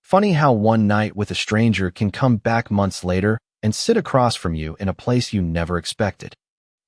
Funny how one night with a stranger can come back months later and sit across from you in a place you never expected.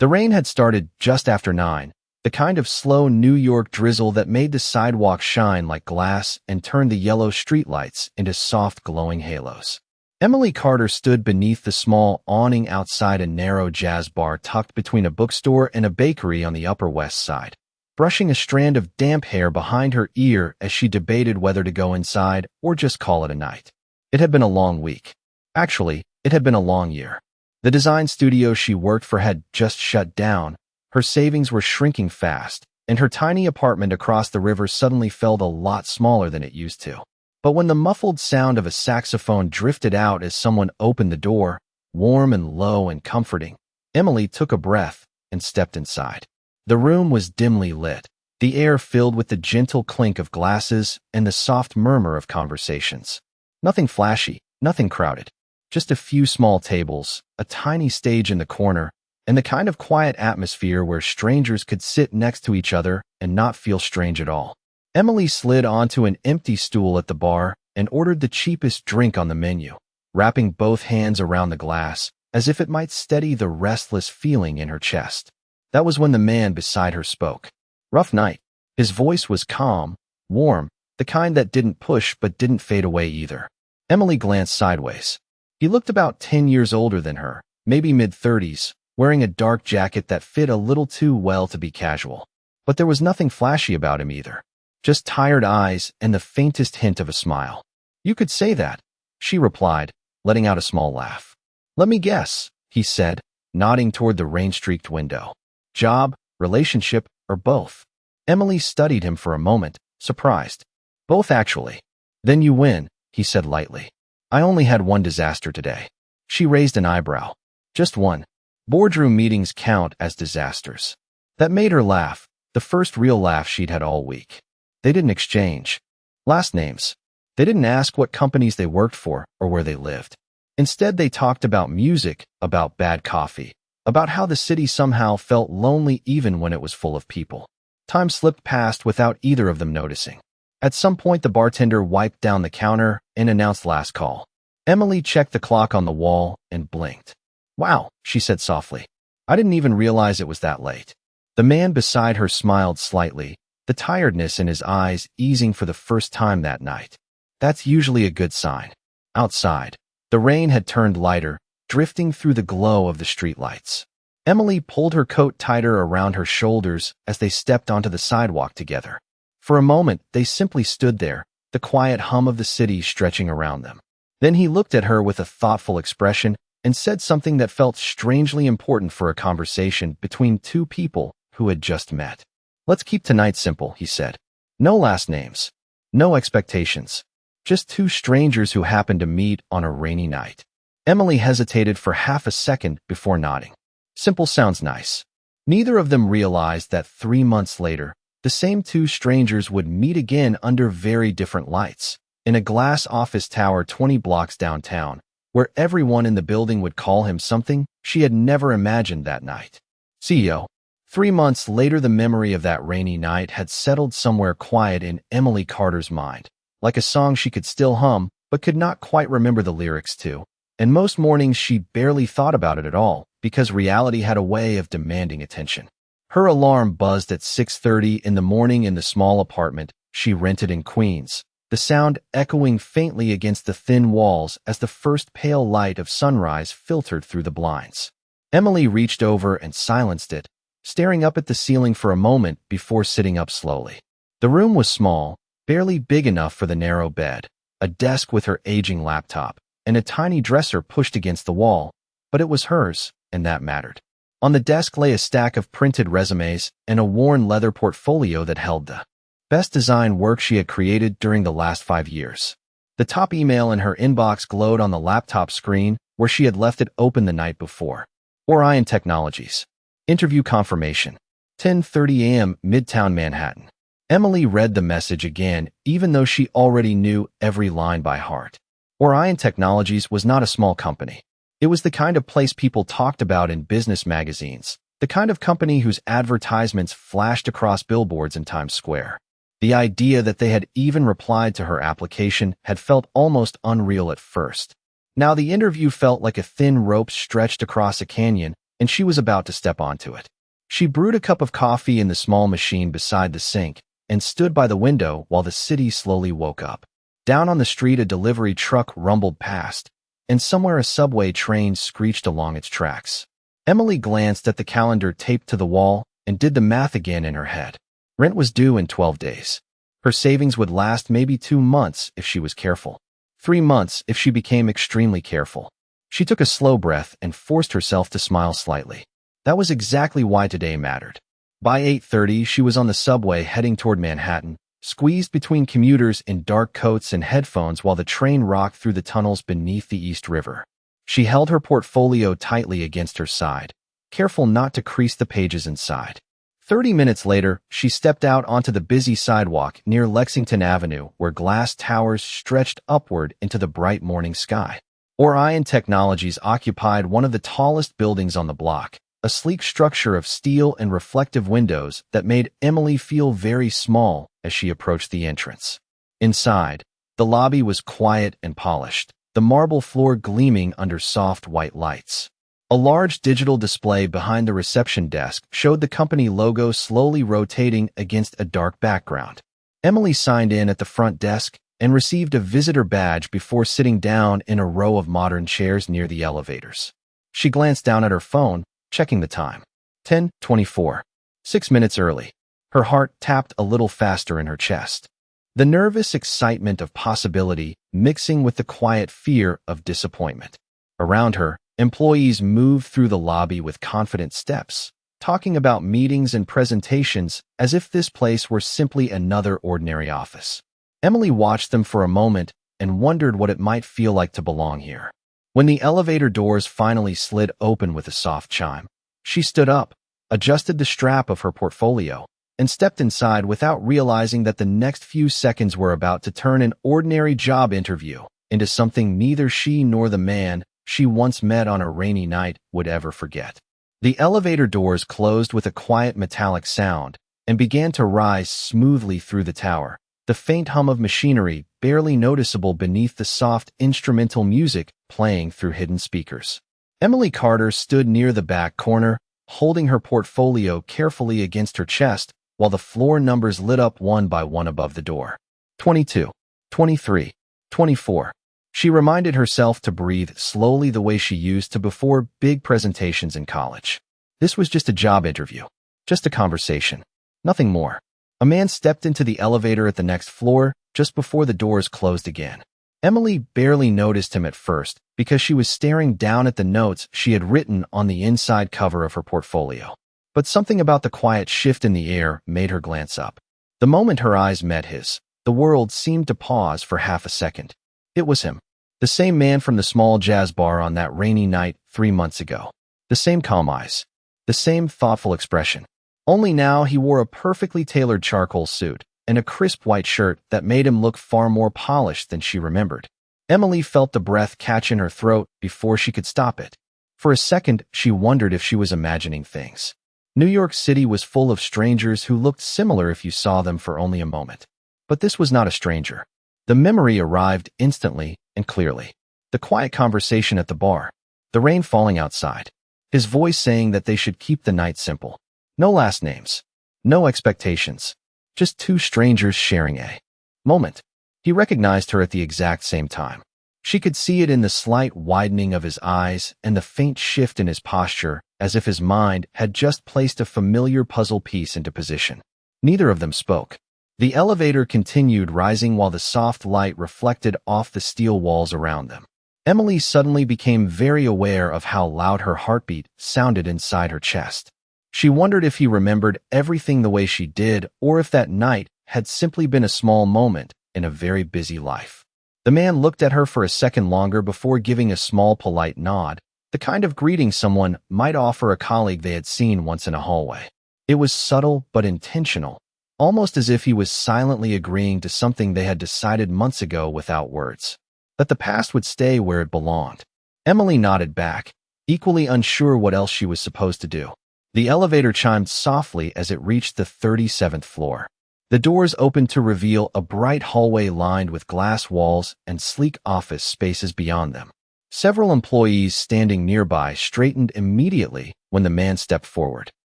The rain had started just after 9, the kind of slow New York drizzle that made the sidewalk shine like glass and turned the yellow streetlights into soft glowing halos. Emily Carter stood beneath the small awning outside a narrow jazz bar tucked between a bookstore and a bakery on the Upper West Side, brushing a strand of damp hair behind her ear as she debated whether to go inside or just call it a night. It had been a long week. Actually, it had been a long year. The design studio she worked for had just shut down, her savings were shrinking fast, and her tiny apartment across the river suddenly felt a lot smaller than it used to. But when the muffled sound of a saxophone drifted out as someone opened the door, warm and low and comforting, Emily took a breath and stepped inside. The room was dimly lit, the air filled with the gentle clink of glasses and the soft murmur of conversations. Nothing flashy, nothing crowded. Just a few small tables, a tiny stage in the corner, and the kind of quiet atmosphere where strangers could sit next to each other and not feel strange at all. Emily slid onto an empty stool at the bar and ordered the cheapest drink on the menu, wrapping both hands around the glass as if it might steady the restless feeling in her chest. That was when the man beside her spoke. Rough night. His voice was calm, warm, the kind that didn't push but didn't fade away either. Emily glanced sideways. He looked about 10 years older than her, maybe mid-30s, wearing a dark jacket that fit a little too well to be casual. But there was nothing flashy about him either. Just tired eyes and the faintest hint of a smile. You could say that, she replied, letting out a small laugh. Let me guess, he said, nodding toward the rain-streaked window. Job, relationship, or both? Emily studied him for a moment, surprised. Both, actually. Then you win, he said lightly. I only had one disaster today. She raised an eyebrow. Just one. Boardroom meetings count as disasters. That made her laugh, the first real laugh she'd had all week. They didn't exchange last names. They didn't ask what companies they worked for or where they lived. Instead, they talked about music, about bad coffee, about how the city somehow felt lonely even when it was full of people. Time slipped past without either of them noticing. At some point, the bartender wiped down the counter and announced last call. Emily checked the clock on the wall and blinked. Wow, she said softly. I didn't even realize it was that late. The man beside her smiled slightly, the tiredness in his eyes easing for the first time that night. That's usually a good sign. Outside, the rain had turned lighter, drifting through the glow of the streetlights. Emily pulled her coat tighter around her shoulders as they stepped onto the sidewalk together. For a moment, they simply stood there, the quiet hum of the city stretching around them. Then he looked at her with a thoughtful expression and said something that felt strangely important for a conversation between two people who had just met. Let's keep tonight simple, he said. No last names. No expectations. Just two strangers who happened to meet on a rainy night. Emily hesitated for half a second before nodding. Simple sounds nice. Neither of them realized that 3 months later, the same two strangers would meet again under very different lights, in a glass office tower 20 blocks downtown, where everyone in the building would call him something she had never imagined that night. CEO. 3 months later, the memory of that rainy night had settled somewhere quiet in Emily Carter's mind, like a song she could still hum but could not quite remember the lyrics to. And most mornings she barely thought about it at all, because reality had a way of demanding attention. Her alarm buzzed at 6:30 in the morning in the small apartment she rented in Queens, the sound echoing faintly against the thin walls as the first pale light of sunrise filtered through the blinds. Emily reached over and silenced it, staring up at the ceiling for a moment before sitting up slowly. The room was small, barely big enough for the narrow bed, a desk with her aging laptop, and a tiny dresser pushed against the wall, but it was hers, and that mattered. On the desk lay a stack of printed resumes and a worn leather portfolio that held the best design work she had created during the last 5 years. The top email in her inbox glowed on the laptop screen where she had left it open the night before. Orion Technologies. Interview confirmation. 10:30 a.m. Midtown Manhattan. Emily read the message again, even though she already knew every line by heart. Orion Technologies was not a small company. It was the kind of place people talked about in business magazines, the kind of company whose advertisements flashed across billboards in Times Square. The idea that they had even replied to her application had felt almost unreal at first. Now the interview felt like a thin rope stretched across a canyon, and she was about to step onto it. She brewed a cup of coffee in the small machine beside the sink and stood by the window while the city slowly woke up. Down on the street, a delivery truck rumbled past, and somewhere a subway train screeched along its tracks. Emily glanced at the calendar taped to the wall and did the math again in her head. Rent was due in 12 days. Her savings would last maybe 2 months if she was careful. 3 months if she became extremely careful. She took a slow breath and forced herself to smile slightly. That was exactly why today mattered. By 8:30, she was on the subway heading toward Manhattan, squeezed between commuters in dark coats and headphones while the train rocked through the tunnels beneath the East River. She held her portfolio tightly against her side, careful not to crease the pages inside. 30 minutes later, she stepped out onto the busy sidewalk near Lexington Avenue, where glass towers stretched upward into the bright morning sky. Orion Technologies occupied one of the tallest buildings on the block, a sleek structure of steel and reflective windows that made Emily feel very small as she approached the entrance. Inside, the lobby was quiet and polished, the marble floor gleaming under soft white lights. A large digital display behind the reception desk showed the company logo slowly rotating against a dark background. Emily signed in at the front desk and received a visitor badge before sitting down in a row of modern chairs near the elevators. She glanced down at her phone, checking the time. 10:24. 6 minutes early. Her heart tapped a little faster in her chest. The nervous excitement of possibility mixing with the quiet fear of disappointment. Around her, employees moved through the lobby with confident steps, talking about meetings and presentations as if this place were simply another ordinary office. Emily watched them for a moment and wondered what it might feel like to belong here. When the elevator doors finally slid open with a soft chime, she stood up, adjusted the strap of her portfolio, and stepped inside without realizing that the next few seconds were about to turn an ordinary job interview into something neither she nor the man she once met on a rainy night would ever forget. The elevator doors closed with a quiet metallic sound and began to rise smoothly through the tower, the faint hum of machinery barely noticeable beneath the soft instrumental music playing through hidden speakers. Emily Carter stood near the back corner, holding her portfolio carefully against her chest while the floor numbers lit up one by one above the door. 22, 23, 24. She reminded herself to breathe slowly the way she used to before big presentations in college. This was just a job interview, just a conversation, nothing more. A man stepped into the elevator at the next floor just before the doors closed again. Emily barely noticed him at first because she was staring down at the notes she had written on the inside cover of her portfolio. But something about the quiet shift in the air made her glance up. The moment her eyes met his, the world seemed to pause for half a second. It was him. The same man from the small jazz bar on that rainy night 3 months ago. The same calm eyes. The same thoughtful expression. Only now he wore a perfectly tailored charcoal suit and a crisp white shirt that made him look far more polished than she remembered. Emily felt the breath catch in her throat before she could stop it. For a second, she wondered if she was imagining things. New York City was full of strangers who looked similar if you saw them for only a moment. But this was not a stranger. The memory arrived instantly and clearly. The quiet conversation at the bar. The rain falling outside. His voice saying that they should keep the night simple. No last names. No expectations. Just two strangers sharing a moment. He recognized her at the exact same time. She could see it in the slight widening of his eyes and the faint shift in his posture, as if his mind had just placed a familiar puzzle piece into position. Neither of them spoke. The elevator continued rising while the soft light reflected off the steel walls around them. Emily suddenly became very aware of how loud her heartbeat sounded inside her chest. She wondered if he remembered everything the way she did, or if that night had simply been a small moment in a very busy life. The man looked at her for a second longer before giving a small polite nod, the kind of greeting someone might offer a colleague they had seen once in a hallway. It was subtle but intentional, almost as if he was silently agreeing to something they had decided months ago without words, that the past would stay where it belonged. Emily nodded back, equally unsure what else she was supposed to do. The elevator chimed softly as it reached the 37th floor. The doors opened to reveal a bright hallway lined with glass walls and sleek office spaces beyond them. Several employees standing nearby straightened immediately when the man stepped forward.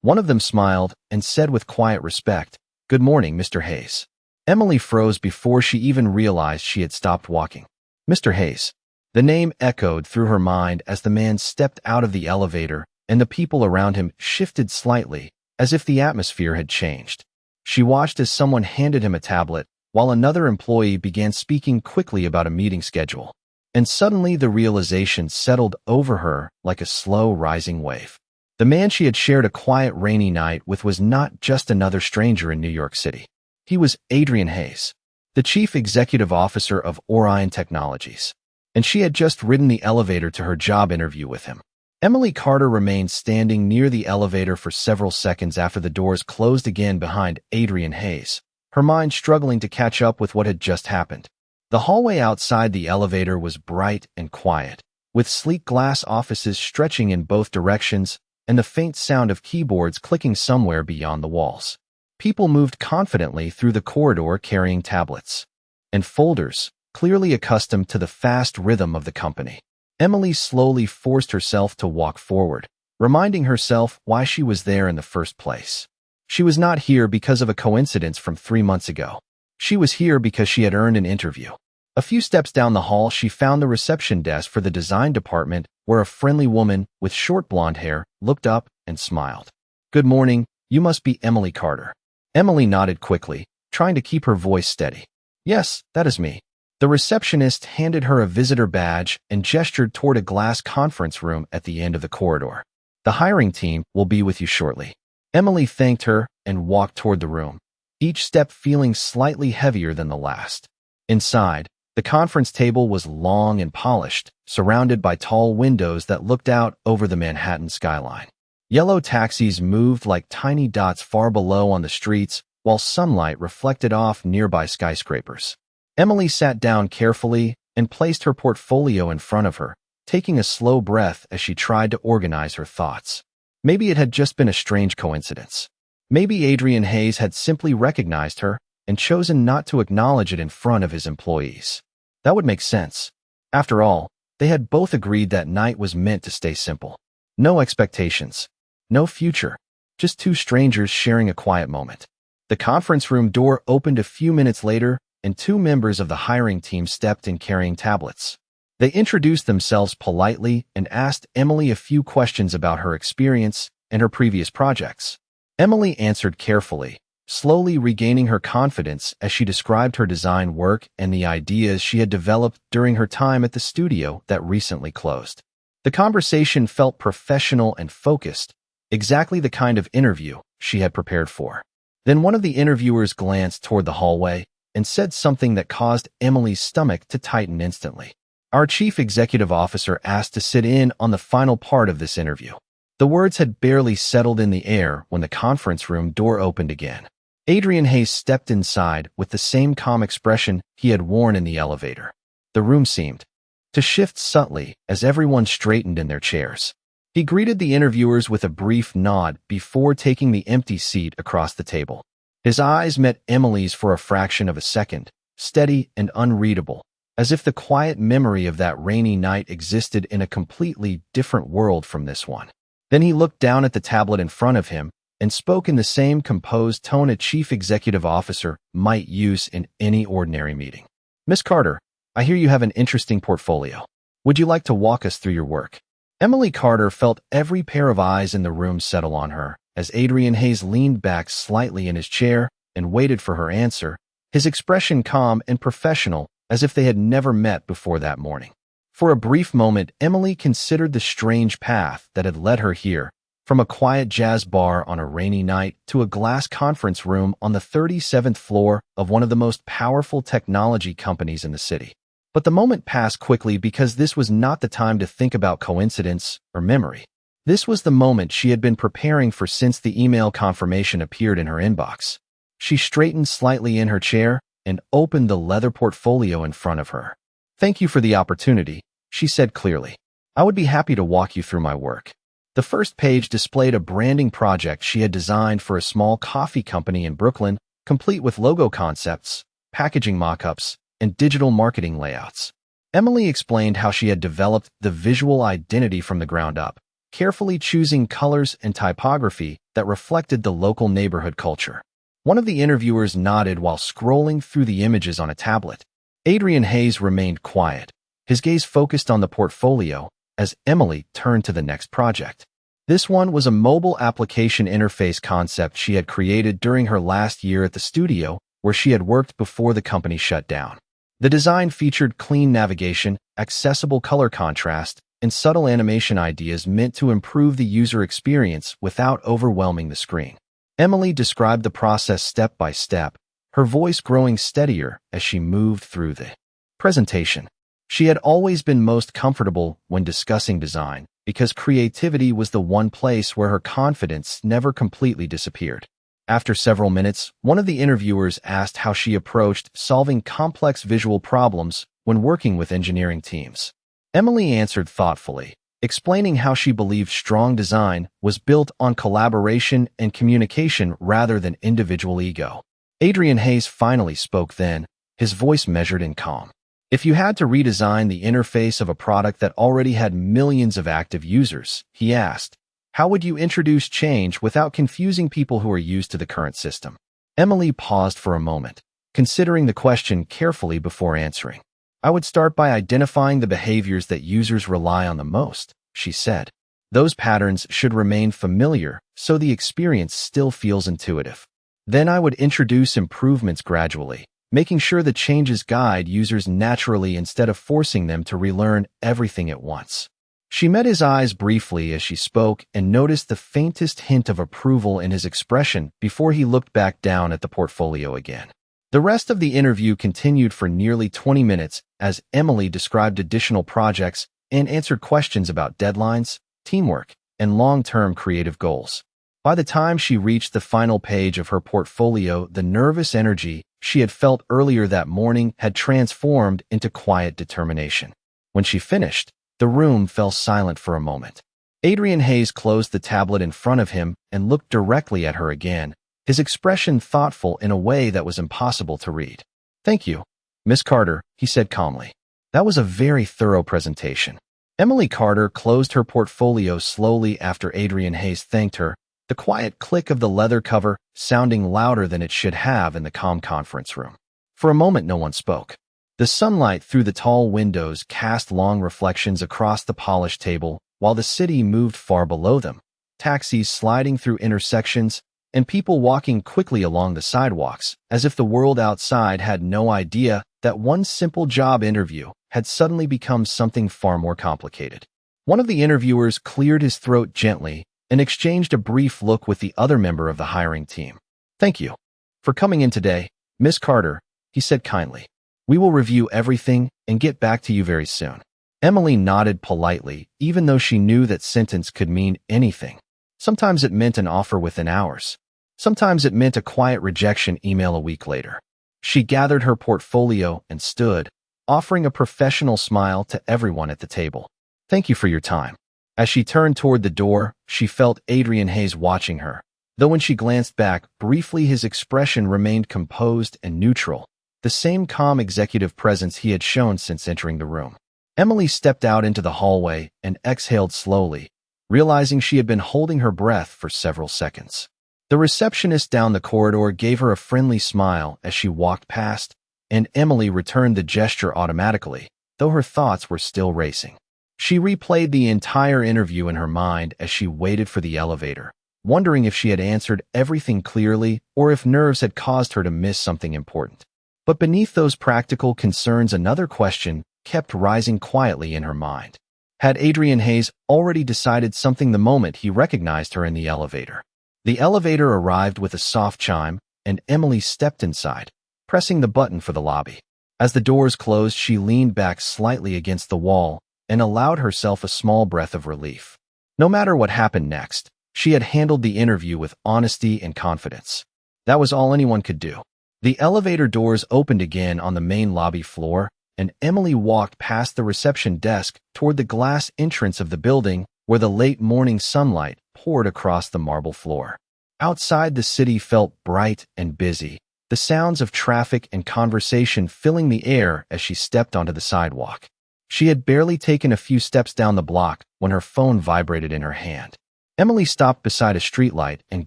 One of them smiled and said with quiet respect, "Good morning, Mr. Hayes." Emily froze before she even realized she had stopped walking. Mr. Hayes. The name echoed through her mind as the man stepped out of the elevator, and the people around him shifted slightly, as if the atmosphere had changed. She watched as someone handed him a tablet, while another employee began speaking quickly about a meeting schedule. And suddenly the realization settled over her like a slow rising wave. The man she had shared a quiet rainy night with was not just another stranger in New York City. He was Adrian Hayes, the chief executive officer of Orion Technologies, and she had just ridden the elevator to her job interview with him. Emily Carter remained standing near the elevator for several seconds after the doors closed again behind Adrian Hayes, her mind struggling to catch up with what had just happened. The hallway outside the elevator was bright and quiet, with sleek glass offices stretching in both directions and the faint sound of keyboards clicking somewhere beyond the walls. People moved confidently through the corridor carrying tablets and folders, clearly accustomed to the fast rhythm of the company. Emily slowly forced herself to walk forward, reminding herself why she was there in the first place. She was not here because of a coincidence from 3 months ago. She was here because she had earned an interview. A few steps down the hall, she found the reception desk for the design department, where a friendly woman with short blonde hair looked up and smiled. "Good morning, you must be Emily Carter." Emily nodded quickly, trying to keep her voice steady. "Yes, that is me." The receptionist handed her a visitor badge and gestured toward a glass conference room at the end of the corridor. "The hiring team will be with you shortly." Emily thanked her and walked toward the room, each step feeling slightly heavier than the last. Inside, the conference table was long and polished, surrounded by tall windows that looked out over the Manhattan skyline. Yellow taxis moved like tiny dots far below on the streets, while sunlight reflected off nearby skyscrapers. Emily sat down carefully and placed her portfolio in front of her, taking a slow breath as she tried to organize her thoughts. Maybe it had just been a strange coincidence. Maybe Adrian Hayes had simply recognized her and chosen not to acknowledge it in front of his employees. That would make sense. After all, they had both agreed that night was meant to stay simple. No expectations. No future. Just two strangers sharing a quiet moment. The conference room door opened a few minutes later, and two members of the hiring team stepped in carrying tablets. They introduced themselves politely and asked Emily a few questions about her experience and her previous projects. Emily answered carefully, slowly regaining her confidence as she described her design work and the ideas she had developed during her time at the studio that recently closed. The conversation felt professional and focused, exactly the kind of interview she had prepared for. Then one of the interviewers glanced toward the hallway and said something that caused Emily's stomach to tighten instantly. "Our chief executive officer asked to sit in on the final part of this interview." The words had barely settled in the air when the conference room door opened again. Adrian Hayes stepped inside with the same calm expression he had worn in the elevator. The room seemed to shift subtly as everyone straightened in their chairs. He greeted the interviewers with a brief nod before taking the empty seat across the table. His eyes met Emily's for a fraction of a second, steady and unreadable, as if the quiet memory of that rainy night existed in a completely different world from this one. Then he looked down at the tablet in front of him and spoke in the same composed tone a chief executive officer might use in any ordinary meeting. "Miss Carter, I hear you have an interesting portfolio. Would you like to walk us through your work?" Emily Carter felt every pair of eyes in the room settle on her as Adrian Hayes leaned back slightly in his chair and waited for her answer, his expression calm and professional as if they had never met before that morning. For a brief moment, Emily considered the strange path that had led her here, from a quiet jazz bar on a rainy night to a glass conference room on the 37th floor of one of the most powerful technology companies in the city. But the moment passed quickly because this was not the time to think about coincidence or memory. This was the moment she had been preparing for since the email confirmation appeared in her inbox. She straightened slightly in her chair and opened the leather portfolio in front of her. "Thank you for the opportunity," she said clearly. "I would be happy to walk you through my work." The first page displayed a branding project she had designed for a small coffee company in Brooklyn, complete with logo concepts, packaging mock-ups, and digital marketing layouts. Emily explained how she had developed the visual identity from the ground up, carefully choosing colors and typography that reflected the local neighborhood culture. One of the interviewers nodded while scrolling through the images on a tablet. Adrian Hayes remained quiet, his gaze focused on the portfolio as Emily turned to the next project. This one was a mobile application interface concept she had created during her last year at the studio where she had worked before the company shut down. The design featured clean navigation, accessible color contrast, and subtle animation ideas meant to improve the user experience without overwhelming the screen. Emily described the process step by step, her voice growing steadier as she moved through the presentation. She had always been most comfortable when discussing design because creativity was the one place where her confidence never completely disappeared. After several minutes, one of the interviewers asked how she approached solving complex visual problems when working with engineering teams. Emily answered thoughtfully, explaining how she believed strong design was built on collaboration and communication rather than individual ego. Adrian Hayes finally spoke then, his voice measured and calm. If you had to redesign the interface of a product that already had millions of active users, he asked, how would you introduce change without confusing people who are used to the current system? Emily paused for a moment, considering the question carefully before answering. I would start by identifying the behaviors that users rely on the most, she said. Those patterns should remain familiar so the experience still feels intuitive. Then I would introduce improvements gradually, making sure the changes guide users naturally instead of forcing them to relearn everything at once. She met his eyes briefly as she spoke and noticed the faintest hint of approval in his expression before he looked back down at the portfolio again. The rest of the interview continued for nearly 20 minutes as Emily described additional projects and answered questions about deadlines, teamwork, and long-term creative goals. By the time she reached the final page of her portfolio, the nervous energy she had felt earlier that morning had transformed into quiet determination. When she finished, the room fell silent for a moment. Adrian Hayes closed the tablet in front of him and looked directly at her again, his expression thoughtful in a way that was impossible to read. Thank you, Miss Carter, he said calmly. That was a very thorough presentation. Emily Carter closed her portfolio slowly after Adrian Hayes thanked her, the quiet click of the leather cover sounding louder than it should have in the calm conference room. For a moment, no one spoke. The sunlight through the tall windows cast long reflections across the polished table while the city moved far below them, taxis sliding through intersections and people walking quickly along the sidewalks, as if the world outside had no idea that one simple job interview had suddenly become something far more complicated. One of the interviewers cleared his throat gently and exchanged a brief look with the other member of the hiring team. Thank you for coming in today, Miss Carter, he said kindly. We will review everything and get back to you very soon. Emily nodded politely, even though she knew that sentence could mean anything. Sometimes it meant an offer within hours. Sometimes it meant a quiet rejection email a week later. She gathered her portfolio and stood, offering a professional smile to everyone at the table. Thank you for your time. As she turned toward the door, she felt Adrian Hayes watching her, though when she glanced back, briefly his expression remained composed and neutral, the same calm executive presence he had shown since entering the room. Emily stepped out into the hallway and exhaled slowly, realizing she had been holding her breath for several seconds. The receptionist down the corridor gave her a friendly smile as she walked past, and Emily returned the gesture automatically, though her thoughts were still racing. She replayed the entire interview in her mind as she waited for the elevator, wondering if she had answered everything clearly or if nerves had caused her to miss something important. But beneath those practical concerns, another question kept rising quietly in her mind. Had Adrian Hayes already decided something the moment he recognized her in the elevator? The elevator arrived with a soft chime, and Emily stepped inside, pressing the button for the lobby. As the doors closed, she leaned back slightly against the wall and allowed herself a small breath of relief. No matter what happened next, she had handled the interview with honesty and confidence. That was all anyone could do. The elevator doors opened again on the main lobby floor, and Emily walked past the reception desk toward the glass entrance of the building where the late morning sunlight poured across the marble floor. Outside, the city felt bright and busy, the sounds of traffic and conversation filling the air as she stepped onto the sidewalk. She had barely taken a few steps down the block when her phone vibrated in her hand. Emily stopped beside a streetlight and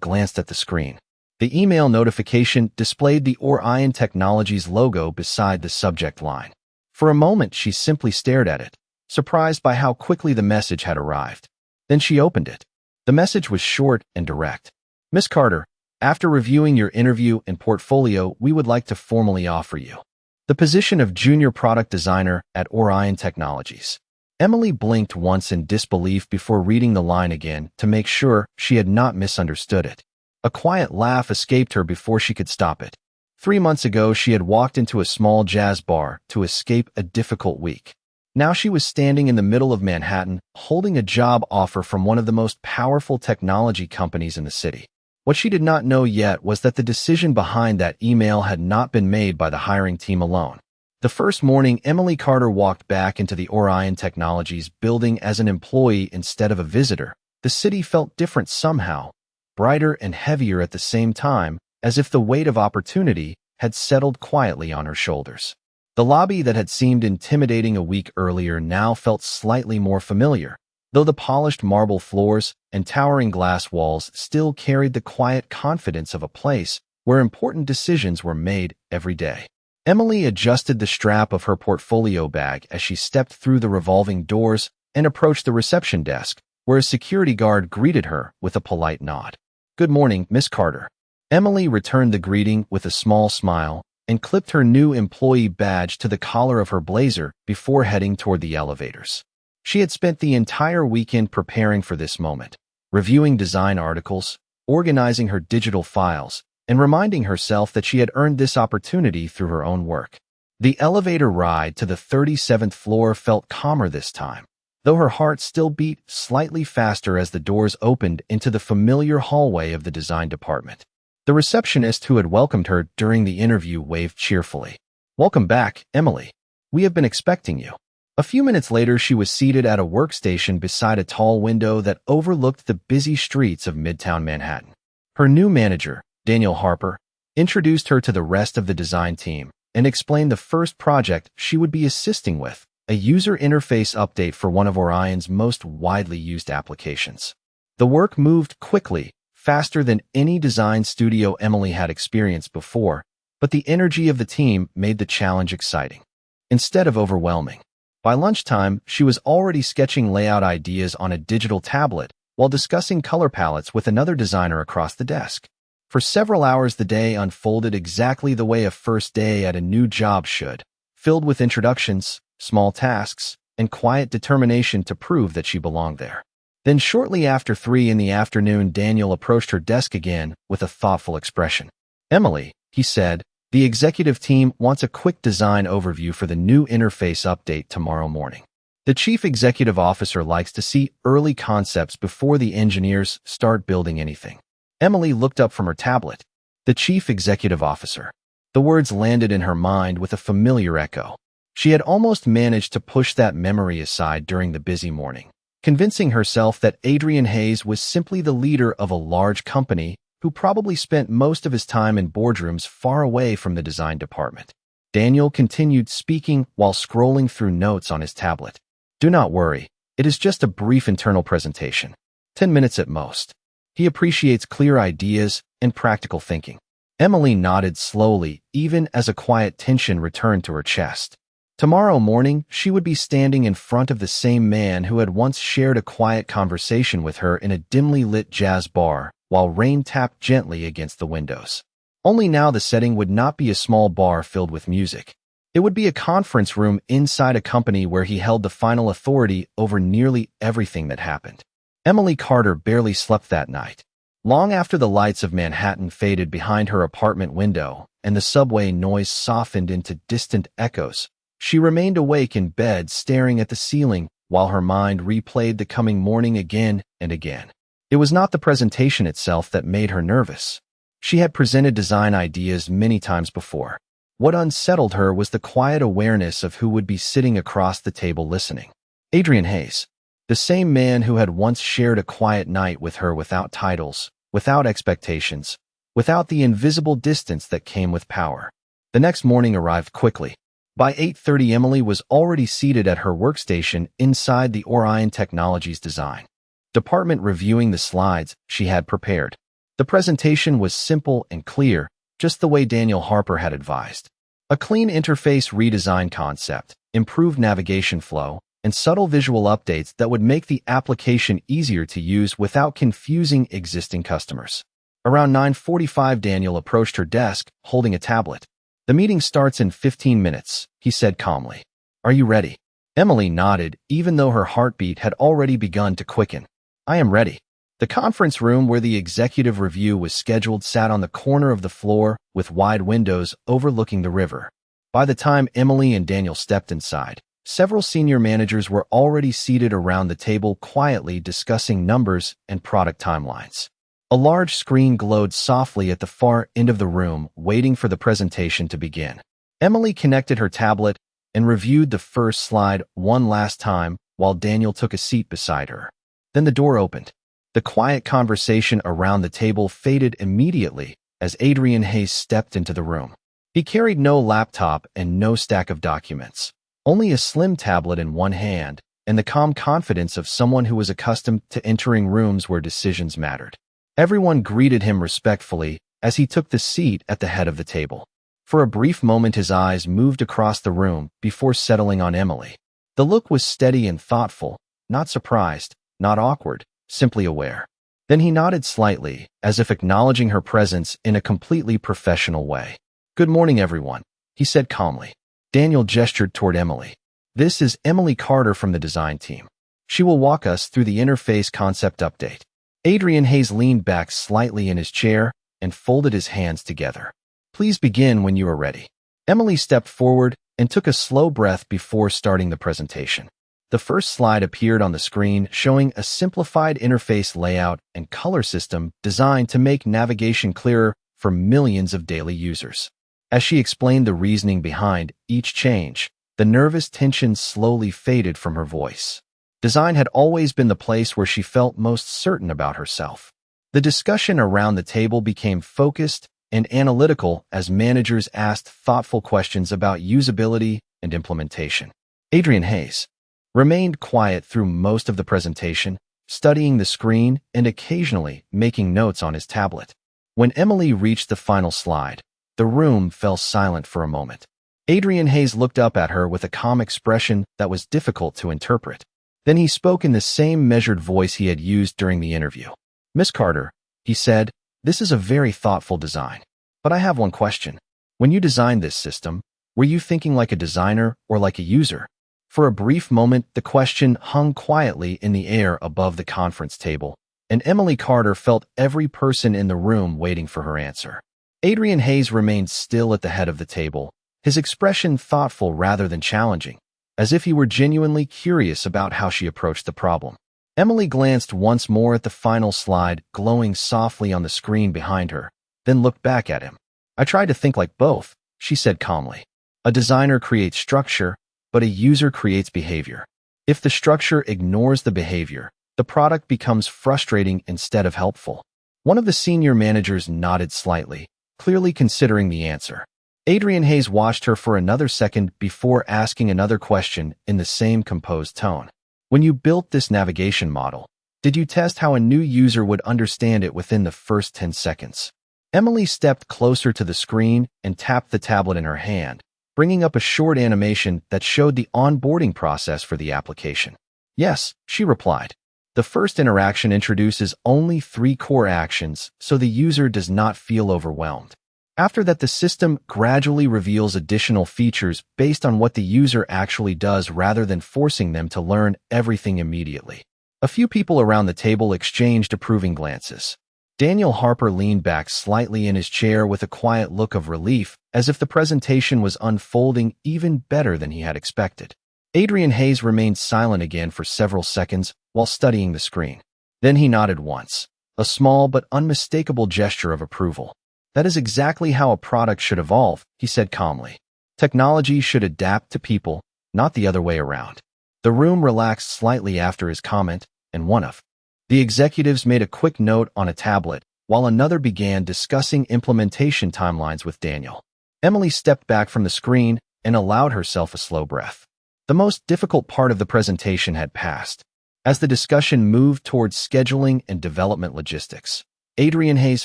glanced at the screen. The email notification displayed the Orion Technologies logo beside the subject line. For a moment, she simply stared at it, surprised by how quickly the message had arrived. Then she opened it. The message was short and direct. "Miss Carter, after reviewing your interview and portfolio, we would like to formally offer you the position of Junior Product Designer at Orion Technologies." Emily blinked once in disbelief before reading the line again to make sure she had not misunderstood it. A quiet laugh escaped her before she could stop it. 3 months ago, she had walked into a small jazz bar to escape a difficult week. Now she was standing in the middle of Manhattan, holding a job offer from one of the most powerful technology companies in the city. What she did not know yet was that the decision behind that email had not been made by the hiring team alone. The first morning, Emily Carter walked back into the Orion Technologies building as an employee instead of a visitor. The city felt different somehow, brighter and heavier at the same time, as if the weight of opportunity had settled quietly on her shoulders. The lobby that had seemed intimidating a week earlier now felt slightly more familiar, though the polished marble floors and towering glass walls still carried the quiet confidence of a place where important decisions were made every day. Emily adjusted the strap of her portfolio bag as she stepped through the revolving doors and approached the reception desk, where a security guard greeted her with a polite nod. "Good morning, Miss Carter." Emily returned the greeting with a small smile and clipped her new employee badge to the collar of her blazer before heading toward the elevators. She had spent the entire weekend preparing for this moment, reviewing design articles, organizing her digital files, and reminding herself that she had earned this opportunity through her own work. The elevator ride to the 37th floor felt calmer this time, though her heart still beat slightly faster as the doors opened into the familiar hallway of the design department. The receptionist who had welcomed her during the interview waved cheerfully. "Welcome back, Emily. We have been expecting you." A few minutes later, she was seated at a workstation beside a tall window that overlooked the busy streets of Midtown Manhattan. Her new manager, Daniel Harper, introduced her to the rest of the design team and explained the first project she would be assisting with, a user interface update for one of Orion's most widely used applications. The work moved quickly, faster than any design studio Emily had experienced before, but the energy of the team made the challenge exciting, instead of overwhelming. By lunchtime, she was already sketching layout ideas on a digital tablet while discussing color palettes with another designer across the desk. For several hours, the day unfolded exactly the way a first day at a new job should, filled with introductions, small tasks, and quiet determination to prove that she belonged there. Then shortly after 3 in the afternoon, Daniel approached her desk again with a thoughtful expression. "Emily," he said, "the executive team wants a quick design overview for the new interface update tomorrow morning." The chief executive officer likes to see early concepts before the engineers start building anything. Emily looked up from her tablet. The chief executive officer. The words landed in her mind with a familiar echo. She had almost managed to push that memory aside during the busy morning, convincing herself that Adrian Hayes was simply the leader of a large company who probably spent most of his time in boardrooms far away from the design department. Daniel continued speaking while scrolling through notes on his tablet. "Do not worry, it is just a brief internal presentation. 10 minutes at most. He appreciates clear ideas and practical thinking." Emily nodded slowly, even as a quiet tension returned to her chest. Tomorrow morning, she would be standing in front of the same man who had once shared a quiet conversation with her in a dimly lit jazz bar while rain tapped gently against the windows. Only now the setting would not be a small bar filled with music. It would be a conference room inside a company where he held the final authority over nearly everything that happened. Emily Carter barely slept that night. Long after the lights of Manhattan faded behind her apartment window and the subway noise softened into distant echoes, she remained awake in bed staring at the ceiling while her mind replayed the coming morning again and again. It was not the presentation itself that made her nervous. She had presented design ideas many times before. What unsettled her was the quiet awareness of who would be sitting across the table listening. Adrian Hayes, the same man who had once shared a quiet night with her without titles, without expectations, without the invisible distance that came with power. The next morning arrived quickly. By 8:30, Emily was already seated at her workstation inside the Orion Technologies design department reviewing the slides she had prepared. The presentation was simple and clear, just the way Daniel Harper had advised. A clean interface redesign concept, improved navigation flow, and subtle visual updates that would make the application easier to use without confusing existing customers. Around 9:45, Daniel approached her desk, holding a tablet. "The meeting starts in 15 minutes, he said calmly. "Are you ready?" Emily nodded, even though her heartbeat had already begun to quicken. "I am ready." The conference room where the executive review was scheduled sat on the corner of the floor with wide windows overlooking the river. By the time Emily and Daniel stepped inside, several senior managers were already seated around the table quietly discussing numbers and product timelines. A large screen glowed softly at the far end of the room, waiting for the presentation to begin. Emily connected her tablet and reviewed the first slide one last time while Daniel took a seat beside her. Then the door opened. The quiet conversation around the table faded immediately as Adrian Hayes stepped into the room. He carried no laptop and no stack of documents, only a slim tablet in one hand and the calm confidence of someone who was accustomed to entering rooms where decisions mattered. Everyone greeted him respectfully as he took the seat at the head of the table. For a brief moment, his eyes moved across the room before settling on Emily. The look was steady and thoughtful, not surprised, not awkward, simply aware. Then he nodded slightly, as if acknowledging her presence in a completely professional way. "Good morning, everyone," he said calmly. Daniel gestured toward Emily. "This is Emily Carter from the design team. She will walk us through the interface concept update." Adrian Hayes leaned back slightly in his chair and folded his hands together. "Please begin when you are ready." Emily stepped forward and took a slow breath before starting the presentation. The first slide appeared on the screen, showing a simplified interface layout and color system designed to make navigation clearer for millions of daily users. As she explained the reasoning behind each change, the nervous tension slowly faded from her voice. Design had always been the place where she felt most certain about herself. The discussion around the table became focused and analytical as managers asked thoughtful questions about usability and implementation. Adrian Hayes remained quiet through most of the presentation, studying the screen and occasionally making notes on his tablet. When Emily reached the final slide, the room fell silent for a moment. Adrian Hayes looked up at her with a calm expression that was difficult to interpret. Then he spoke in the same measured voice he had used during the interview. "Miss Carter," he said, "this is a very thoughtful design. But I have one question. When you designed this system, were you thinking like a designer or like a user?" For a brief moment, the question hung quietly in the air above the conference table, and Emily Carter felt every person in the room waiting for her answer. Adrian Hayes remained still at the head of the table, his expression thoughtful rather than challenging, as if he were genuinely curious about how she approached the problem. Emily glanced once more at the final slide glowing softly on the screen behind her, then looked back at him. "I tried to think like both," she said calmly. "A designer creates structure, but a user creates behavior. If the structure ignores the behavior, the product becomes frustrating instead of helpful." One of the senior managers nodded slightly, clearly considering the answer. Adrian Hayes watched her for another second before asking another question in the same composed tone. "When you built this navigation model, did you test how a new user would understand it within the first 10 seconds? Emily stepped closer to the screen and tapped the tablet in her hand, bringing up a short animation that showed the onboarding process for the application. "Yes," she replied. "The first interaction introduces only 3 core actions, so the user does not feel overwhelmed. After that, the system gradually reveals additional features based on what the user actually does rather than forcing them to learn everything immediately." A few people around the table exchanged approving glances. Daniel Harper leaned back slightly in his chair with a quiet look of relief, as if the presentation was unfolding even better than he had expected. Adrian Hayes remained silent again for several seconds while studying the screen. Then he nodded once, a small but unmistakable gesture of approval. "That is exactly how a product should evolve," he said calmly. "Technology should adapt to people, not the other way around." The room relaxed slightly after his comment, and one of the executives made a quick note on a tablet, while another began discussing implementation timelines with Daniel. Emily stepped back from the screen and allowed herself a slow breath. The most difficult part of the presentation had passed. As the discussion moved towards scheduling and development logistics, Adrian Hayes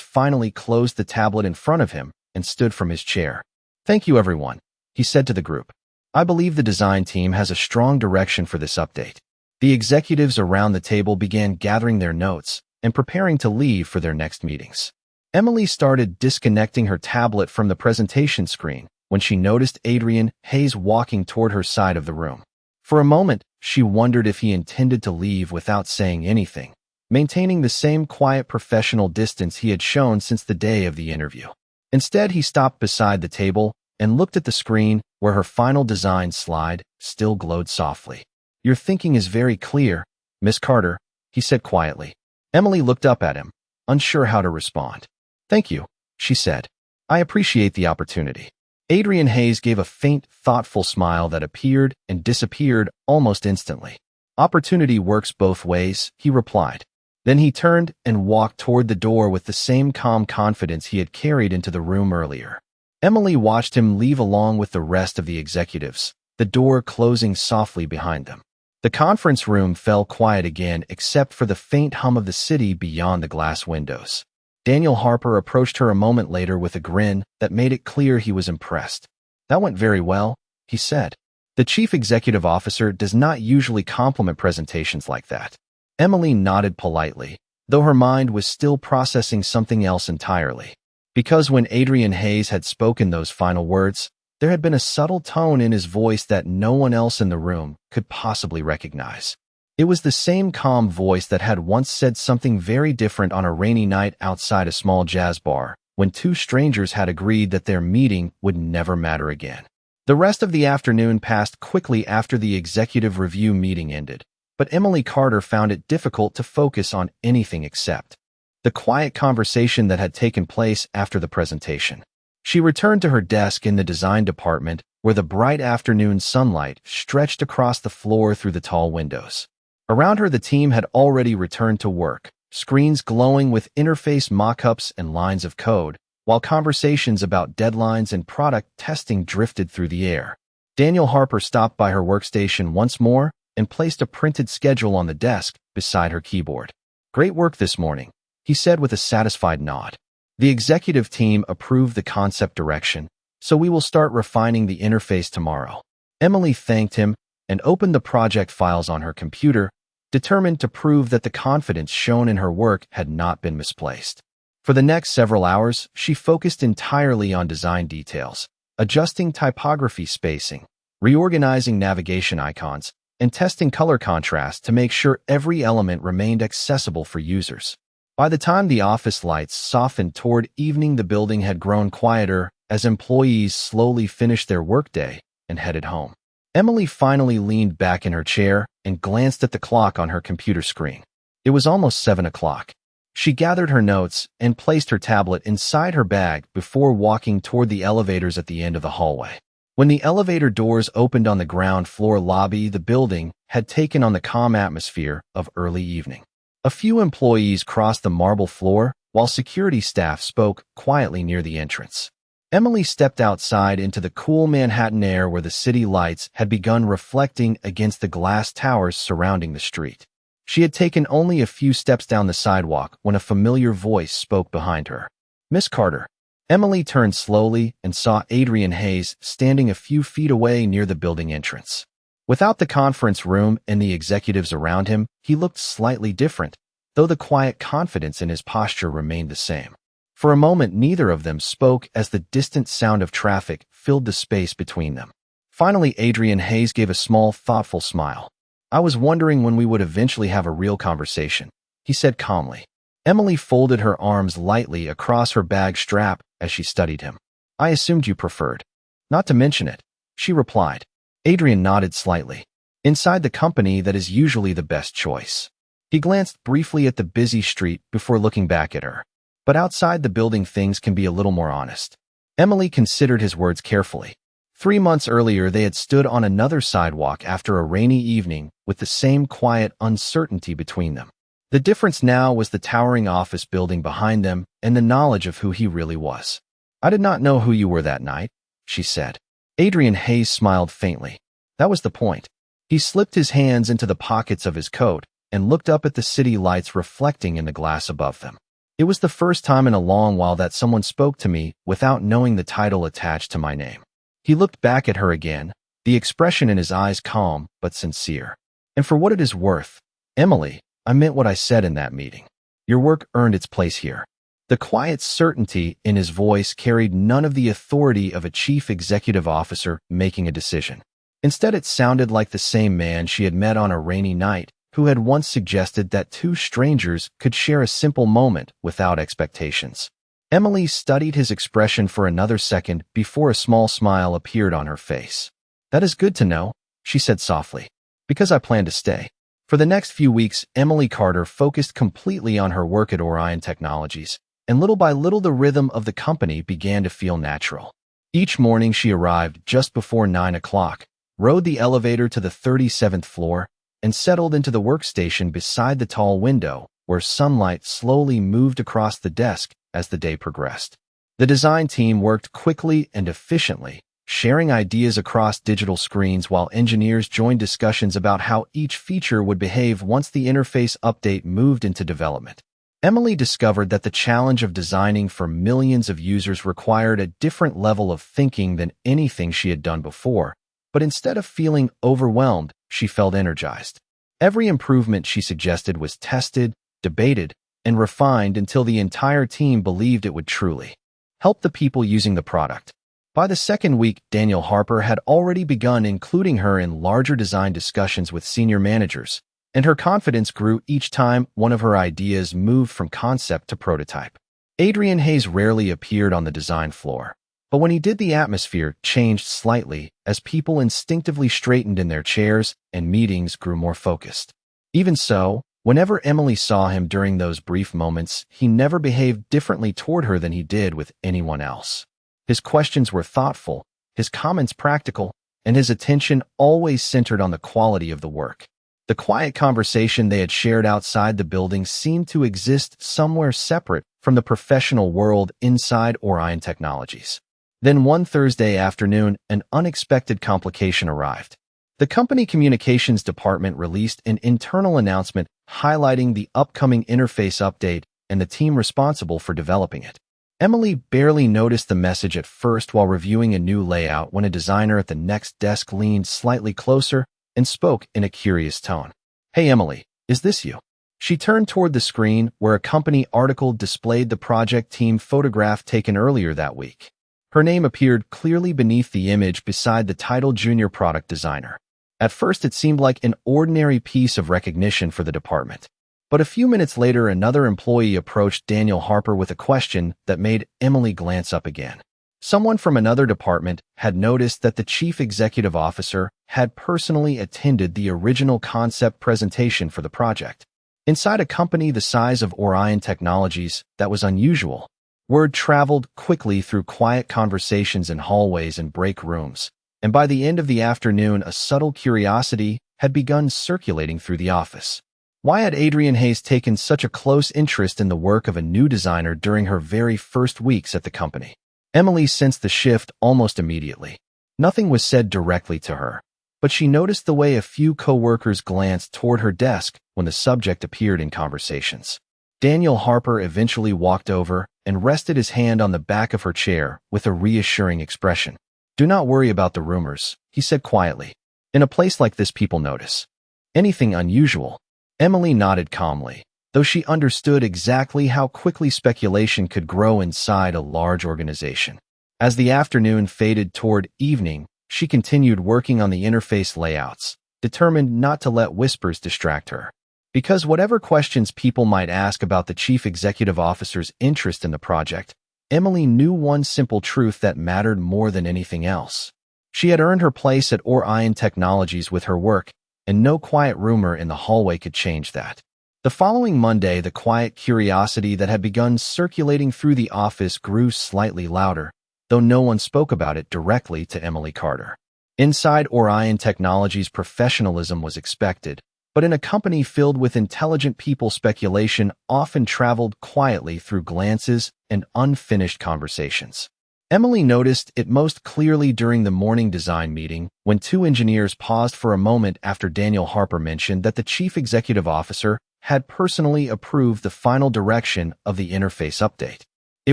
finally closed the tablet in front of him and stood from his chair. "Thank you, everyone," he said to the group. "I believe the design team has a strong direction for this update." The executives around the table began gathering their notes and preparing to leave for their next meetings. Emily started disconnecting her tablet from the presentation screen when she noticed Adrian Hayes walking toward her side of the room. For a moment, she wondered if he intended to leave without saying anything, maintaining the same quiet professional distance he had shown since the day of the interview. Instead, he stopped beside the table and looked at the screen where her final design slide still glowed softly. "Your thinking is very clear, Miss Carter," he said quietly. Emily looked up at him, unsure how to respond. "Thank you," she said. "I appreciate the opportunity." Adrian Hayes gave a faint, thoughtful smile that appeared and disappeared almost instantly. "Opportunity works both ways," he replied. Then he turned and walked toward the door with the same calm confidence he had carried into the room earlier. Emily watched him leave along with the rest of the executives, the door closing softly behind them. The conference room fell quiet again except for the faint hum of the city beyond the glass windows. Daniel Harper approached her a moment later with a grin that made it clear he was impressed. "That went very well," he said. The chief executive officer does not usually compliment presentations like that. Emily nodded politely, though her mind was still processing something else entirely. Because when Adrian Hayes had spoken those final words, there had been a subtle tone in his voice that no one else in the room could possibly recognize. It was the same calm voice that had once said something very different on a rainy night outside a small jazz bar, when two strangers had agreed that their meeting would never matter again. The rest of the afternoon passed quickly after the executive review meeting ended, but Emily Carter found it difficult to focus on anything except the quiet conversation that had taken place after the presentation. She returned to her desk in the design department, where the bright afternoon sunlight stretched across the floor through the tall windows. Around her, the team had already returned to work, screens glowing with interface mock-ups and lines of code, while conversations about deadlines and product testing drifted through the air. Daniel Harper stopped by her workstation once more and placed a printed schedule on the desk beside her keyboard. "Great work this morning," he said with a satisfied nod. "The executive team approved the concept direction, so we will start refining the interface tomorrow." Emily thanked him and opened the project files on her computer, determined to prove that the confidence shown in her work had not been misplaced. For the next several hours, she focused entirely on design details, adjusting typography spacing, reorganizing navigation icons, and testing color contrast to make sure every element remained accessible for users. By the time the office lights softened toward evening, the building had grown quieter as employees slowly finished their workday and headed home. Emily finally leaned back in her chair and glanced at the clock on her computer screen. It was almost 7 o'clock. She gathered her notes and placed her tablet inside her bag before walking toward the elevators at the end of the hallway. When the elevator doors opened on the ground floor lobby, the building had taken on the calm atmosphere of early evening. A few employees crossed the marble floor, while security staff spoke quietly near the entrance. Emily stepped outside into the cool Manhattan air where the city lights had begun reflecting against the glass towers surrounding the street. She had taken only a few steps down the sidewalk when a familiar voice spoke behind her. "Miss Carter." Emily turned slowly and saw Adrian Hayes standing a few feet away near the building entrance. Without the conference room and the executives around him, he looked slightly different, though the quiet confidence in his posture remained the same. For a moment, neither of them spoke as the distant sound of traffic filled the space between them. Finally, Adrian Hayes gave a small, thoughtful smile. "I was wondering when we would eventually have a real conversation," he said calmly. Emily folded her arms lightly across her bag strap as she studied him. "I assumed you preferred not to mention it," she replied. Adrian nodded slightly. "Inside the company, that is usually the best choice." He glanced briefly at the busy street before looking back at her. "But outside the building, things can be a little more honest." Emily considered his words carefully. 3 months earlier, they had stood on another sidewalk after a rainy evening with the same quiet uncertainty between them. The difference now was the towering office building behind them and the knowledge of who he really was. "I did not know who you were that night," she said. Adrian Hayes smiled faintly. That was the point. He slipped his hands into the pockets of his coat and looked up at the city lights reflecting in the glass above them. "It was the first time in a long while that someone spoke to me without knowing the title attached to my name." He looked back at her again, the expression in his eyes calm but sincere. "And for what it is worth, Emily, I meant what I said in that meeting. Your work earned its place here." The quiet certainty in his voice carried none of the authority of a chief executive officer making a decision. Instead, it sounded like the same man she had met on a rainy night, who had once suggested that two strangers could share a simple moment without expectations. Emily studied his expression for another second before a small smile appeared on her face. "That is good to know," she said softly, "because I plan to stay." For the next few weeks, Emily Carter focused completely on her work at Orion Technologies, and little by little the rhythm of the company began to feel natural. Each morning she arrived just before 9 o'clock, rode the elevator to the 37th floor, and settled into the workstation beside the tall window, where sunlight slowly moved across the desk as the day progressed. The design team worked quickly and efficiently, sharing ideas across digital screens while engineers joined discussions about how each feature would behave once the interface update moved into development. Emily discovered that the challenge of designing for millions of users required a different level of thinking than anything she had done before, but instead of feeling overwhelmed, she felt energized. Every improvement she suggested was tested, debated, and refined until the entire team believed it would truly help the people using the product. By the second week, Daniel Harper had already begun including her in larger design discussions with senior managers, and her confidence grew each time one of her ideas moved from concept to prototype. Adrian Hayes rarely appeared on the design floor, but when he did, the atmosphere changed slightly as people instinctively straightened in their chairs and meetings grew more focused. Even so, whenever Emily saw him during those brief moments, he never behaved differently toward her than he did with anyone else. His questions were thoughtful, his comments practical, and his attention always centered on the quality of the work. The quiet conversation they had shared outside the building seemed to exist somewhere separate from the professional world inside Orion Technologies. Then one Thursday afternoon, an unexpected complication arrived. The company communications department released an internal announcement highlighting the upcoming interface update and the team responsible for developing it. Emily barely noticed the message at first while reviewing a new layout when a designer at the next desk leaned slightly closer and spoke in a curious tone. "Hey Emily, is this you?" She turned toward the screen where a company article displayed the project team photograph taken earlier that week. Her name appeared clearly beneath the image beside the title Junior Product Designer. At first it seemed like an ordinary piece of recognition for the department. But a few minutes later, another employee approached Daniel Harper with a question that made Emily glance up again. Someone from another department had noticed that the chief executive officer had personally attended the original concept presentation for the project. Inside a company the size of Orion Technologies, that was unusual. Word traveled quickly through quiet conversations in hallways and break rooms, and by the end of the afternoon, a subtle curiosity had begun circulating through the office. Why had Adrian Hayes taken such a close interest in the work of a new designer during her very first weeks at the company? Emily sensed the shift almost immediately. Nothing was said directly to her, but she noticed the way a few coworkers glanced toward her desk when the subject appeared in conversations. Daniel Harper eventually walked over and rested his hand on the back of her chair with a reassuring expression. "Do not worry about the rumors," he said quietly. "In a place like this, people notice anything unusual." Emily nodded calmly, though she understood exactly how quickly speculation could grow inside a large organization. As the afternoon faded toward evening, she continued working on the interface layouts, determined not to let whispers distract her. Because whatever questions people might ask about the chief executive officer's interest in the project, Emily knew one simple truth that mattered more than anything else. She had earned her place at Orion Technologies with her work, and no quiet rumor in the hallway could change that. The following Monday, the quiet curiosity that had begun circulating through the office grew slightly louder, though no one spoke about it directly to Emily Carter. Inside Orion Technologies, professionalism was expected, But in a company filled with intelligent people, speculation often traveled quietly through glances and unfinished conversations. Emily noticed it most clearly during the morning design meeting when two engineers paused for a moment after Daniel Harper mentioned that the chief executive officer had personally approved the final direction of the interface update. It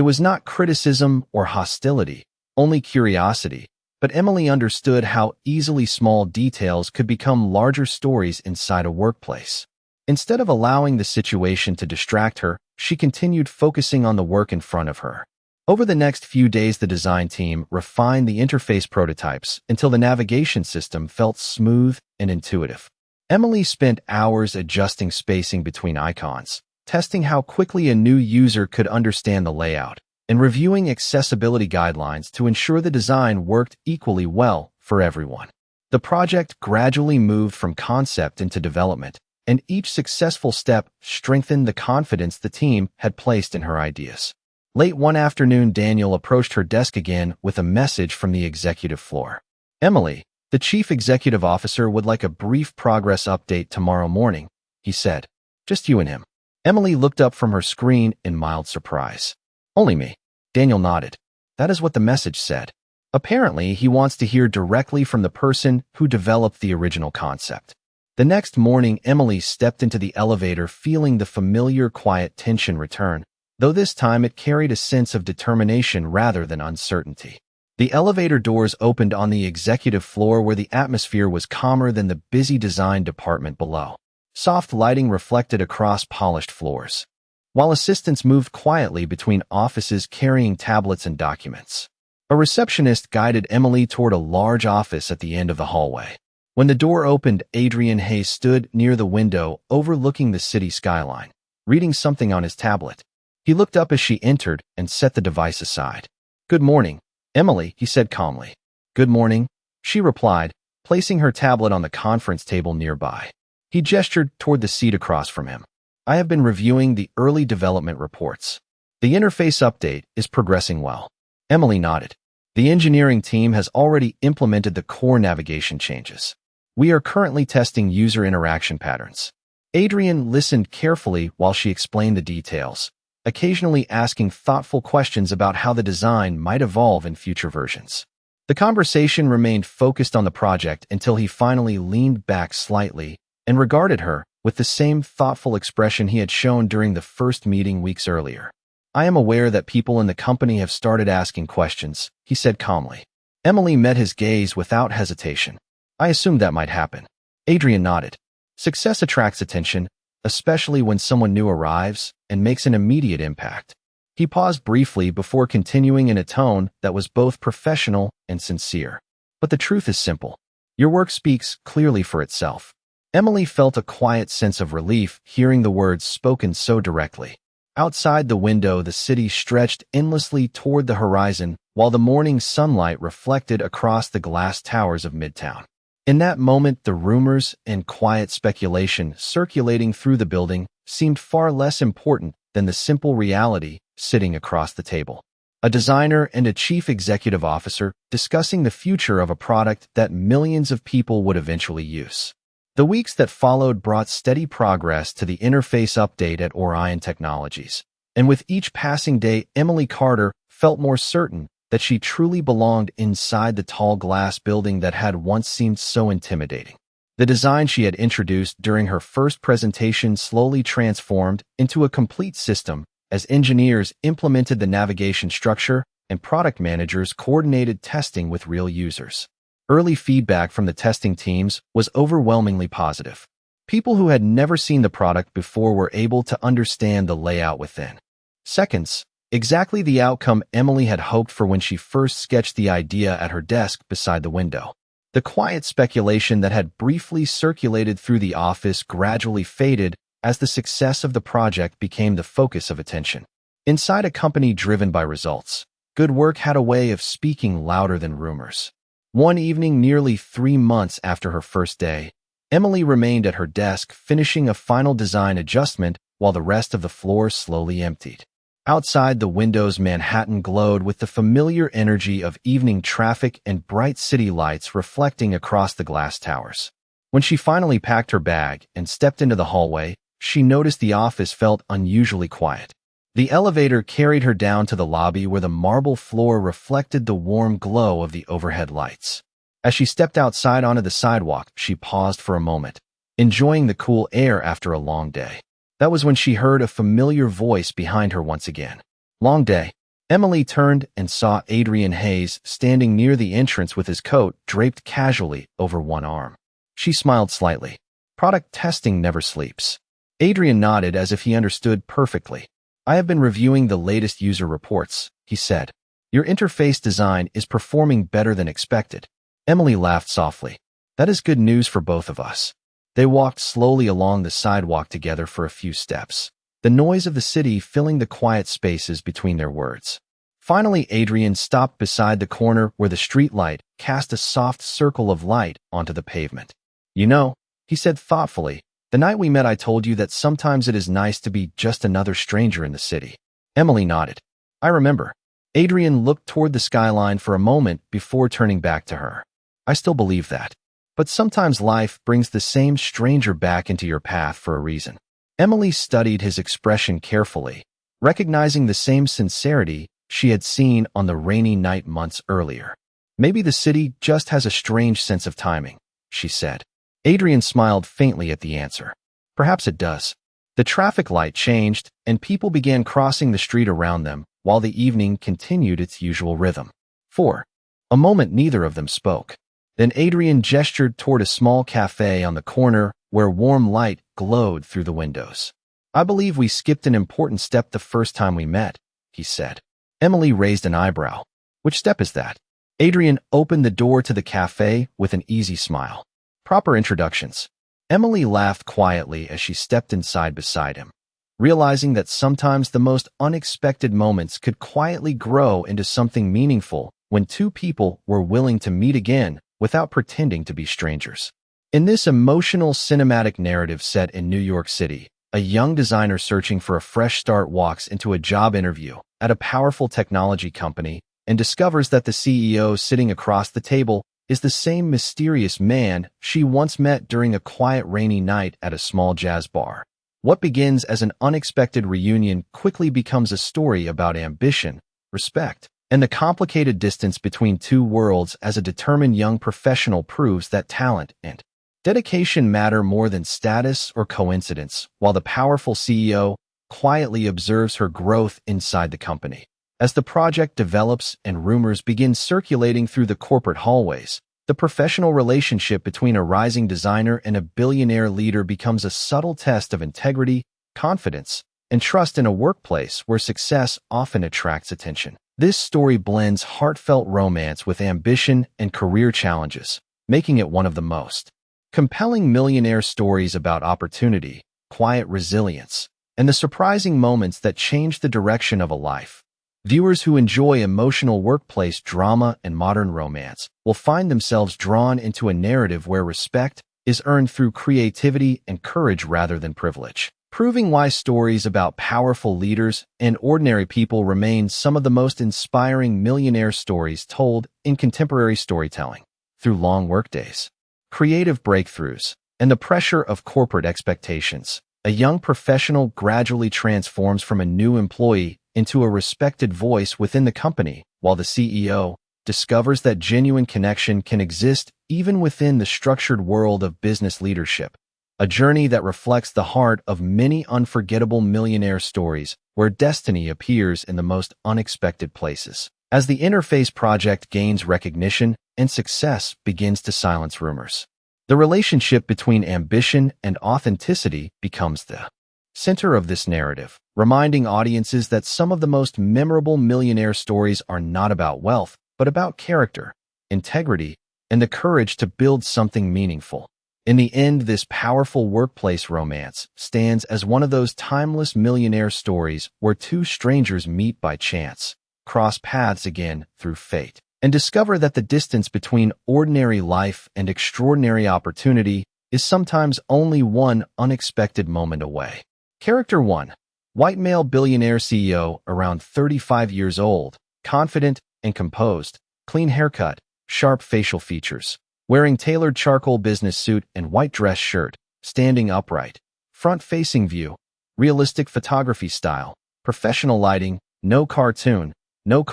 was not criticism or hostility, only curiosity, but Emily understood how easily small details could become larger stories inside a workplace. Instead of allowing the situation to distract her, she continued focusing on the work in front of her. Over the next few days, the design team refined the interface prototypes until the navigation system felt smooth and intuitive. Emily spent hours adjusting spacing between icons, testing how quickly a new user could understand the layout, and reviewing accessibility guidelines to ensure the design worked equally well for everyone. The project gradually moved from concept into development, and each successful step strengthened the confidence the team had placed in her ideas. Late one afternoon, Daniel approached her desk again with a message from the executive floor. "Emily, the chief executive officer would like a brief progress update tomorrow morning," he said. "Just you and him." Emily looked up from her screen in mild surprise. "Only me." Daniel nodded. "That is what the message said. Apparently, he wants to hear directly from the person who developed the original concept." The next morning, Emily stepped into the elevator feeling the familiar quiet tension return, though this time it carried a sense of determination rather than uncertainty. The elevator doors opened on the executive floor where the atmosphere was calmer than the busy design department below. Soft lighting reflected across polished floors, while assistants moved quietly between offices carrying tablets and documents. A receptionist guided Emily toward a large office at the end of the hallway. When the door opened, Adrian Hayes stood near the window overlooking the city skyline, reading something on his tablet. He looked up as she entered and set the device aside. "Good morning, Emily," he said calmly. "Good morning," she replied, placing her tablet on the conference table nearby. He gestured toward the seat across from him. "I have been reviewing the early development reports. The interface update is progressing well." Emily nodded. "The engineering team has already implemented the core navigation changes. We are currently testing user interaction patterns." Adrian listened carefully while she explained the details, occasionally asking thoughtful questions about how the design might evolve in future versions. The conversation remained focused on the project until he finally leaned back slightly and regarded her with the same thoughtful expression he had shown during the first meeting weeks earlier. "I am aware that people in the company have started asking questions," he said calmly. Emily met his gaze without hesitation. "I assumed that might happen." Adrian nodded. Success attracts attention, especially when someone new arrives and makes an immediate impact. He paused briefly before continuing in a tone that was both professional and sincere. "But the truth is simple. Your work speaks clearly for itself." Emily felt a quiet sense of relief hearing the words spoken so directly. Outside the window, the city stretched endlessly toward the horizon, while the morning sunlight reflected across the glass towers of Midtown. In that moment, the rumors and quiet speculation circulating through the building seemed far less important than the simple reality sitting across the table. A designer and a chief executive officer discussing the future of a product that millions of people would eventually use. The weeks that followed brought steady progress to the interface update at Orion Technologies, and with each passing day, Emily Carter felt more certain that she truly belonged inside the tall glass building that had once seemed so intimidating. The design she had introduced during her first presentation slowly transformed into a complete system as engineers implemented the navigation structure and product managers coordinated testing with real users. Early feedback from the testing teams was overwhelmingly positive. People who had never seen the product before were able to understand the layout within seconds. Exactly the outcome Emily had hoped for when she first sketched the idea at her desk beside the window. The quiet speculation that had briefly circulated through the office gradually faded as the success of the project became the focus of attention. Inside a company driven by results, good work had a way of speaking louder than rumors. One evening, nearly 3 months after her first day, Emily remained at her desk finishing a final design adjustment while the rest of the floor slowly emptied. Outside the windows, Manhattan glowed with the familiar energy of evening traffic and bright city lights reflecting across the glass towers. When she finally packed her bag and stepped into the hallway, she noticed the office felt unusually quiet. The elevator carried her down to the lobby where the marble floor reflected the warm glow of the overhead lights. As she stepped outside onto the sidewalk, she paused for a moment, enjoying the cool air after a long day. That was when she heard a familiar voice behind her once again. Long day. Emily turned and saw Adrian Hayes standing near the entrance with his coat draped casually over one arm. She smiled slightly. Product testing never sleeps. Adrian nodded as if he understood perfectly. I have been reviewing the latest user reports, he said. Your interface design is performing better than expected. Emily laughed softly. That is good news for both of us. They walked slowly along the sidewalk together for a few steps, the noise of the city filling the quiet spaces between their words. Finally, Adrian stopped beside the corner where the streetlight cast a soft circle of light onto the pavement. You know, he said thoughtfully, the night we met I told you that sometimes it is nice to be just another stranger in the city. Emily nodded. I remember. Adrian looked toward the skyline for a moment before turning back to her. I still believe that. But sometimes life brings the same stranger back into your path for a reason. Emily studied his expression carefully, recognizing the same sincerity she had seen on the rainy night months earlier. Maybe the city just has a strange sense of timing, she said. Adrian smiled faintly at the answer. Perhaps it does. The traffic light changed, and people began crossing the street around them while the evening continued its usual rhythm. For a moment, neither of them spoke. Then Adrian gestured toward a small cafe on the corner where warm light glowed through the windows. I believe we skipped an important step the first time we met, he said. Emily raised an eyebrow. Which step is that? Adrian opened the door to the cafe with an easy smile. Proper introductions. Emily laughed quietly as she stepped inside beside him, realizing that sometimes the most unexpected moments could quietly grow into something meaningful when two people were willing to meet again without pretending to be strangers. In this emotional cinematic narrative set in New York City, a young designer searching for a fresh start walks into a job interview at a powerful technology company and discovers that the CEO sitting across the table is the same mysterious man she once met during a quiet rainy night at a small jazz bar. What begins as an unexpected reunion quickly becomes a story about ambition, respect, and the complicated distance between two worlds as a determined young professional proves that talent and dedication matter more than status or coincidence, while the powerful CEO quietly observes her growth inside the company. As the project develops and rumors begin circulating through the corporate hallways, the professional relationship between a rising designer and a billionaire leader becomes a subtle test of integrity, confidence, and trust in a workplace where success often attracts attention. This story blends heartfelt romance with ambition and career challenges, making it one of the most compelling millionaire stories about opportunity, quiet resilience, and the surprising moments that change the direction of a life. Viewers who enjoy emotional workplace drama and modern romance will find themselves drawn into a narrative where respect is earned through creativity and courage rather than privilege, proving why stories about powerful leaders and ordinary people remain some of the most inspiring millionaire stories told in contemporary storytelling. Through long workdays, creative breakthroughs, and the pressure of corporate expectations, a young professional gradually transforms from a new employee into a respected voice within the company, while the CEO discovers that genuine connection can exist even within the structured world of business leadership. A journey that reflects the heart of many unforgettable millionaire stories where destiny appears in the most unexpected places. As the Interface project gains recognition and success begins to silence rumors, the relationship between ambition and authenticity becomes the center of this narrative, reminding audiences that some of the most memorable millionaire stories are not about wealth, but about character, integrity, and the courage to build something meaningful. In the end, this powerful workplace romance stands as one of those timeless millionaire stories where two strangers meet by chance, cross paths again through fate, and discover that the distance between ordinary life and extraordinary opportunity is sometimes only one unexpected moment away. Character 1. White male billionaire CEO, around 35 years old, confident and composed, clean haircut, sharp facial features. Wearing tailored charcoal business suit and white dress shirt, standing upright. Front-facing view, realistic photography style, professional lighting, no cartoon, no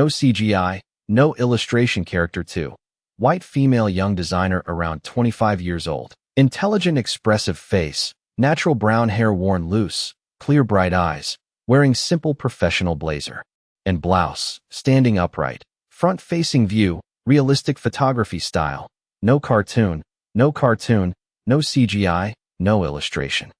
CGI, no illustration character 2. White female young designer around 25 years old. Intelligent expressive face, natural brown hair worn loose, clear bright eyes, wearing simple professional blazer and blouse, standing upright. Front-facing view, realistic photography style, no cartoon, no CGI, no illustration.